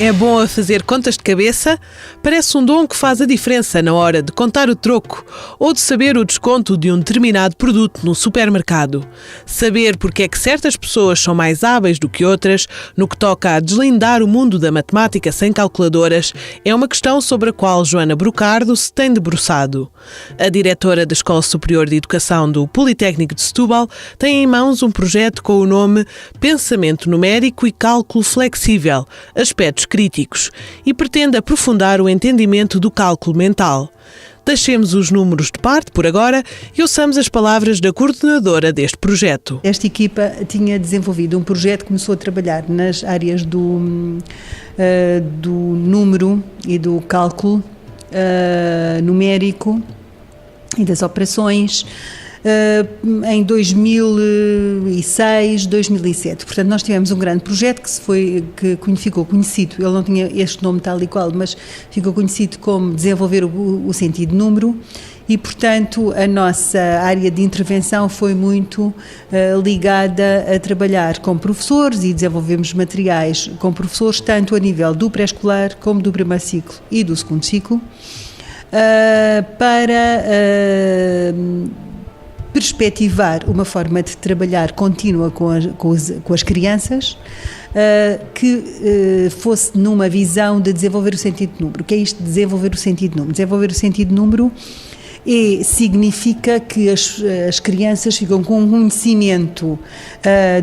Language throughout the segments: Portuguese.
É bom a fazer contas de cabeça? Parece um dom que faz a diferença na hora de contar o troco ou de saber o desconto de um determinado produto no supermercado. Saber porque é que certas pessoas são mais hábeis do que outras no que toca a deslindar o mundo da matemática sem calculadoras é uma questão sobre a qual Joana Brocardo se tem debruçado. A diretora da Escola Superior de Educação do Politécnico de Setúbal tem em mãos um projeto com o nome Pensamento Numérico e Cálculo Flexível, aspectos críticos, e pretende aprofundar o entendimento do cálculo mental. Deixemos os números de parte por agora e ouçamos as palavras da coordenadora deste projeto. Esta equipa tinha desenvolvido um projeto, começou a trabalhar nas áreas do número e do cálculo numérico e das operações em 2006, 2007. Portanto, nós tivemos um grande projeto que ficou conhecido, ele não tinha este nome tal e qual, mas ficou conhecido como desenvolver o sentido número e, portanto, a nossa área de intervenção foi muito ligada a trabalhar com professores e desenvolvemos materiais com professores, tanto a nível do pré-escolar como do primeiro ciclo e do segundo ciclo, para perspectivar uma forma de trabalhar contínua com as crianças, que fosse numa visão de desenvolver o sentido de número. O que é isto de desenvolver o sentido de número? Desenvolver o sentido de número significa que as crianças ficam com um conhecimento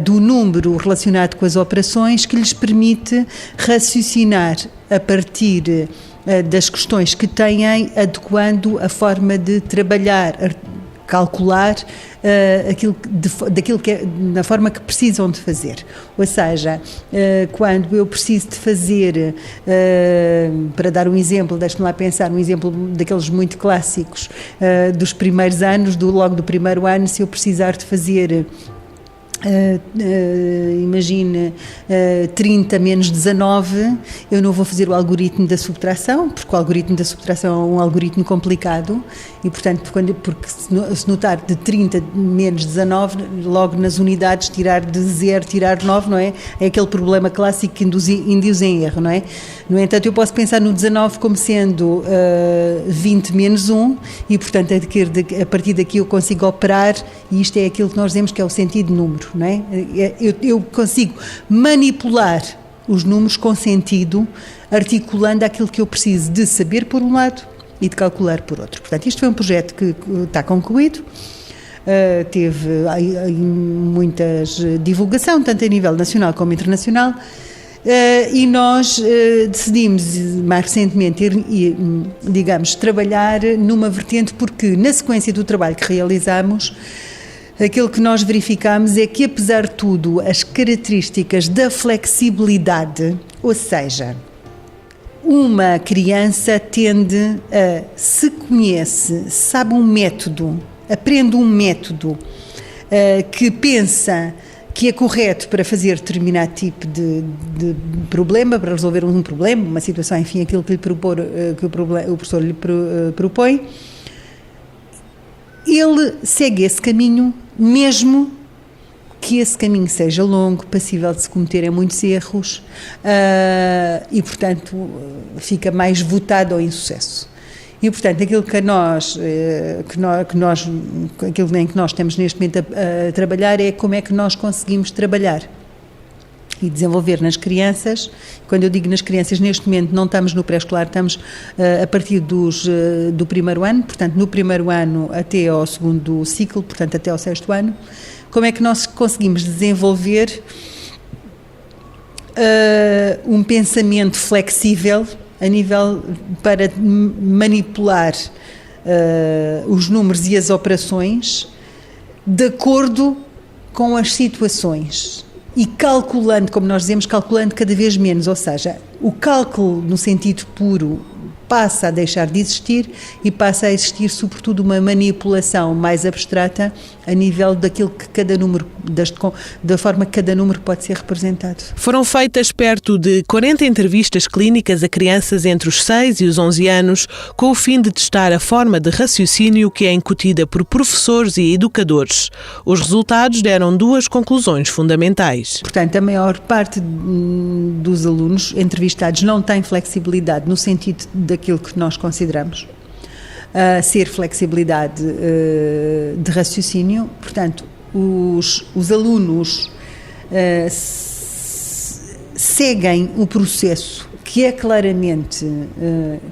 do número relacionado com as operações que lhes permite raciocinar a partir das questões que têm, adequando a forma de trabalhar, calcular daquilo que é, na forma que precisam de fazer. Ou seja, quando eu preciso de fazer, para dar um exemplo, deixe-me lá pensar, um exemplo daqueles muito clássicos dos primeiros anos, logo do primeiro ano, se eu precisar de fazer imagine 30 menos 19, eu não vou fazer o algoritmo da subtração, porque o algoritmo da subtração é um algoritmo complicado e, portanto, porque se notar de 30 menos 19, logo nas unidades tirar de 0, tirar 9, não é? É aquele problema clássico que induz em erro, não é? No entanto, eu posso pensar no 19 como sendo 20 menos 1 e, portanto, a partir daqui eu consigo operar e isto é aquilo que nós dizemos que é o sentido de número. Não é? Eu consigo manipular os números com sentido, articulando aquilo que eu preciso de saber por um lado e de calcular por outro. Portanto, isto foi um projeto que está concluído, teve muita divulgação, tanto a nível nacional como internacional, e nós decidimos mais recentemente trabalhar numa vertente porque na sequência do trabalho que realizamos, aquilo que nós verificamos é que, apesar de tudo, as características da flexibilidade, ou seja, uma criança tende a, se conhece, sabe um método, aprende um método que pensa que é correto para fazer determinado tipo de problema, para resolver um problema, uma situação, enfim, aquilo que o professor lhe propõe, ele segue esse caminho, mesmo que esse caminho seja longo, passível de se cometerem muitos erros e, portanto, fica mais votado ao insucesso. E, portanto, aquilo aquilo em que nós estamos neste momento a trabalhar é como é que nós conseguimos trabalhar e desenvolver nas crianças. Quando eu digo nas crianças, neste momento não estamos no pré-escolar, estamos a partir do primeiro ano, portanto no primeiro ano até ao segundo ciclo, portanto até ao sexto ano, como é que nós conseguimos desenvolver um pensamento flexível a nível para manipular os números e as operações de acordo com as situações. E calculando, como nós dizemos, calculando cada vez menos, ou seja, o cálculo no sentido puro passa a deixar de existir e passa a existir, sobretudo, uma manipulação mais abstrata a nível daquilo que cada número, da forma que cada número pode ser representado. Foram feitas perto de 40 entrevistas clínicas a crianças entre os 6 e os 11 anos, com o fim de testar a forma de raciocínio que é incutida por professores e educadores. Os resultados deram 2 conclusões fundamentais. Portanto, a maior parte dos alunos entrevistados não tem flexibilidade no sentido daquilo que nós consideramos ser flexibilidade de raciocínio. Portanto, os alunos seguem o processo que é claramente,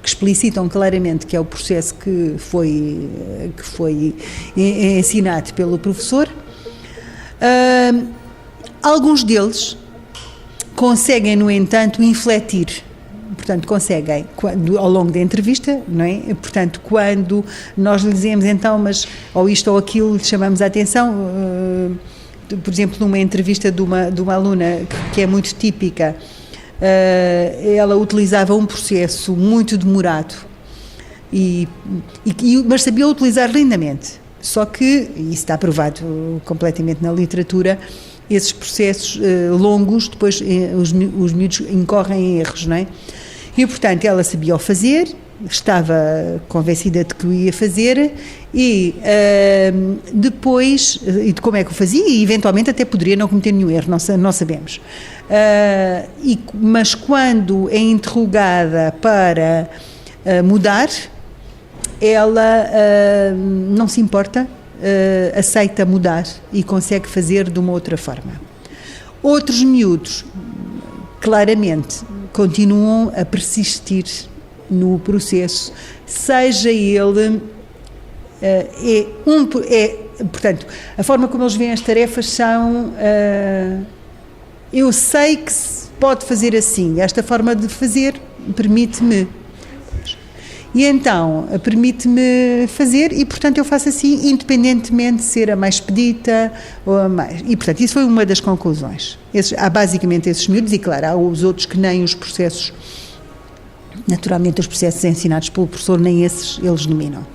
que explicitam claramente que é o processo que foi ensinado pelo professor. Alguns deles conseguem, no entanto, infletir. Portanto, conseguem, ao longo da entrevista, não é? Portanto, quando nós lhe dizemos, então, mas ou isto ou aquilo, lhe chamamos a atenção, por exemplo, numa entrevista de uma aluna que é muito típica, ela utilizava um processo muito demorado, mas sabia utilizar lindamente, só que, e isso está provado completamente na literatura, esses processos longos, depois os miúdos incorrem em erros, não é? E, portanto, ela sabia o fazer, estava convencida de que o ia fazer e depois, e de como é que o fazia, e eventualmente até poderia não cometer nenhum erro, não sabemos. Mas quando é interrogada para mudar, ela não se importa, aceita mudar e consegue fazer de uma outra forma. Outros miúdos, claramente, continuam a persistir no processo, seja ele portanto, a forma como eles veem as tarefas são eu sei que se pode fazer assim, esta forma de fazer permite-me. E então, permite-me fazer e, portanto, eu faço assim, independentemente de ser a mais expedita ou a mais... E, portanto, isso foi uma das conclusões. Há basicamente esses miúdos e, claro, há os outros que nem os processos, naturalmente os processos ensinados pelo professor, nem esses eles dominam.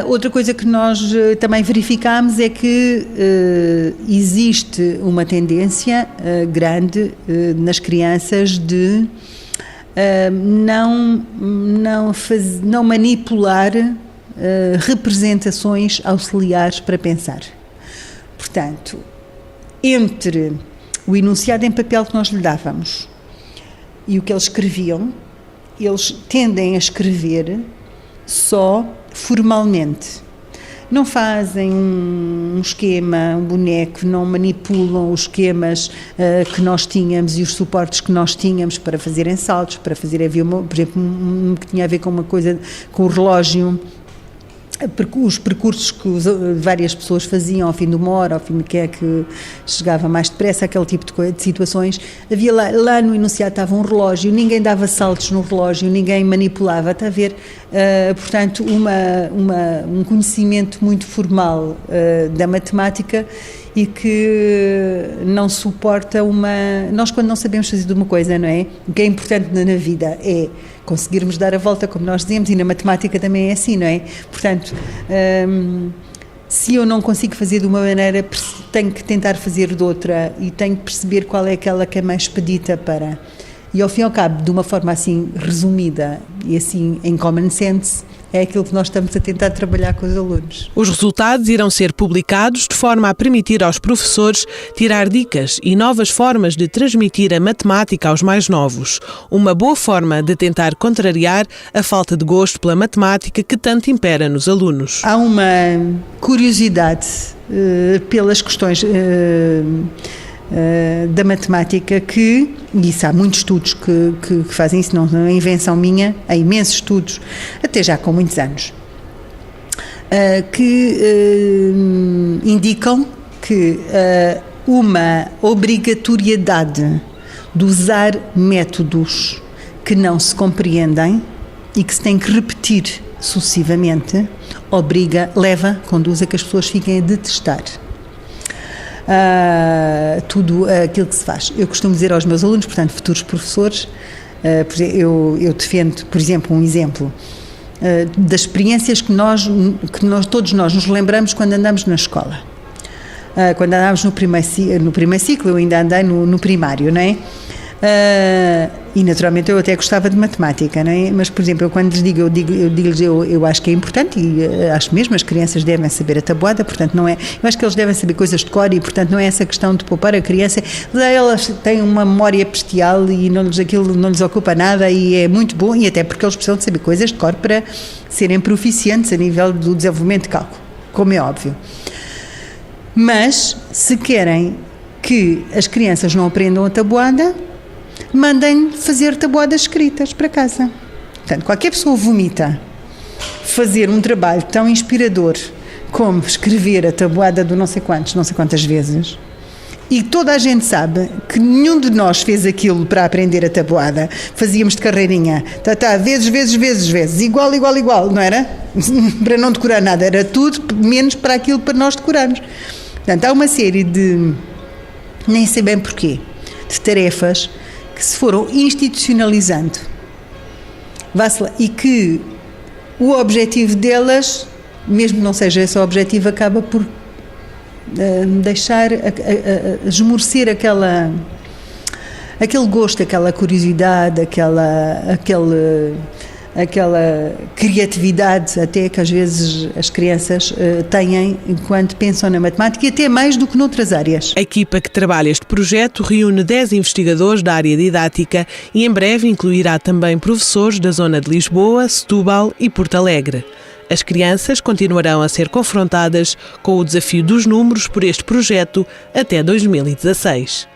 Outra coisa que nós também verificámos é que existe uma tendência grande nas crianças de não manipular representações auxiliares para pensar. Portanto, entre o enunciado em papel que nós lhe dávamos e o que eles escreviam, eles tendem a escrever só formalmente. Não fazem um esquema, um boneco, não manipulam os esquemas que nós tínhamos e os suportes que nós tínhamos para fazerem saltos, para fazer, havia, por exemplo, que tinha a ver com uma coisa, com o relógio, os percursos que várias pessoas faziam ao fim de uma hora, ao fim de quem é que chegava mais depressa, aquele tipo de situações. Havia lá no enunciado estava um relógio, ninguém dava saltos no relógio, ninguém manipulava, está a ver? Portanto, um conhecimento muito formal da matemática e que não suporta Nós, quando não sabemos fazer de uma coisa, não é? O que é importante na vida é conseguirmos dar a volta, como nós dizemos, e na matemática também é assim, não é? Portanto, se eu não consigo fazer de uma maneira, tenho que tentar fazer de outra e tenho que perceber qual é aquela que é mais expedita para... E ao fim e ao cabo, de uma forma assim resumida e assim em common sense, é aquilo que nós estamos a tentar trabalhar com os alunos. Os resultados irão ser publicados de forma a permitir aos professores tirar dicas e novas formas de transmitir a matemática aos mais novos. Uma boa forma de tentar contrariar a falta de gosto pela matemática que tanto impera nos alunos. Há uma curiosidade pelas questões da matemática e isso há muitos estudos que fazem isso, não é invenção minha, há imensos estudos, até já com muitos anos, que indicam que uma obrigatoriedade de usar métodos que não se compreendem e que se tem que repetir sucessivamente, conduz a que as pessoas fiquem a detestar tudo aquilo que se faz. Eu costumo dizer aos meus alunos, portanto, futuros professores, Eu defendo, por exemplo, um exemplo das experiências que todos nós nos lembramos quando andamos na escola. Quando andávamos no primeiro ciclo, eu ainda andei no primário, não é? E naturalmente eu até gostava de matemática, não é? Mas, por exemplo, eu quando lhes digo, eu acho que é importante e acho mesmo as crianças devem saber a tabuada, portanto não é, eu acho que eles devem saber coisas de cor e portanto não é essa questão de poupar a criança, elas têm uma memória bestial e aquilo não lhes ocupa nada e é muito bom, e até porque eles precisam de saber coisas de cor para serem proficientes a nível do desenvolvimento de cálculo, como é óbvio. Mas se querem que as crianças não aprendam a tabuada, mandem fazer tabuadas escritas para casa. Portanto, qualquer pessoa vomita fazer um trabalho tão inspirador como escrever a tabuada do não sei quantas vezes, e toda a gente sabe que nenhum de nós fez aquilo para aprender a tabuada, fazíamos de carreirinha, vezes, igual, não era? Para não decorar nada, era tudo menos para aquilo para nós decorarmos. Portanto, há uma série de, nem sei bem porquê, de tarefas que se foram institucionalizando e que o objetivo delas, mesmo que não seja esse o objetivo, acaba por deixar esmorecer aquele gosto, aquela curiosidade, aquela criatividade até que às vezes as crianças têm enquanto pensam na matemática, e até mais do que noutras áreas. A equipa que trabalha este projeto reúne 10 investigadores da área didática e em breve incluirá também professores da zona de Lisboa, Setúbal e Porto Alegre. As crianças continuarão a ser confrontadas com o desafio dos números por este projeto até 2016.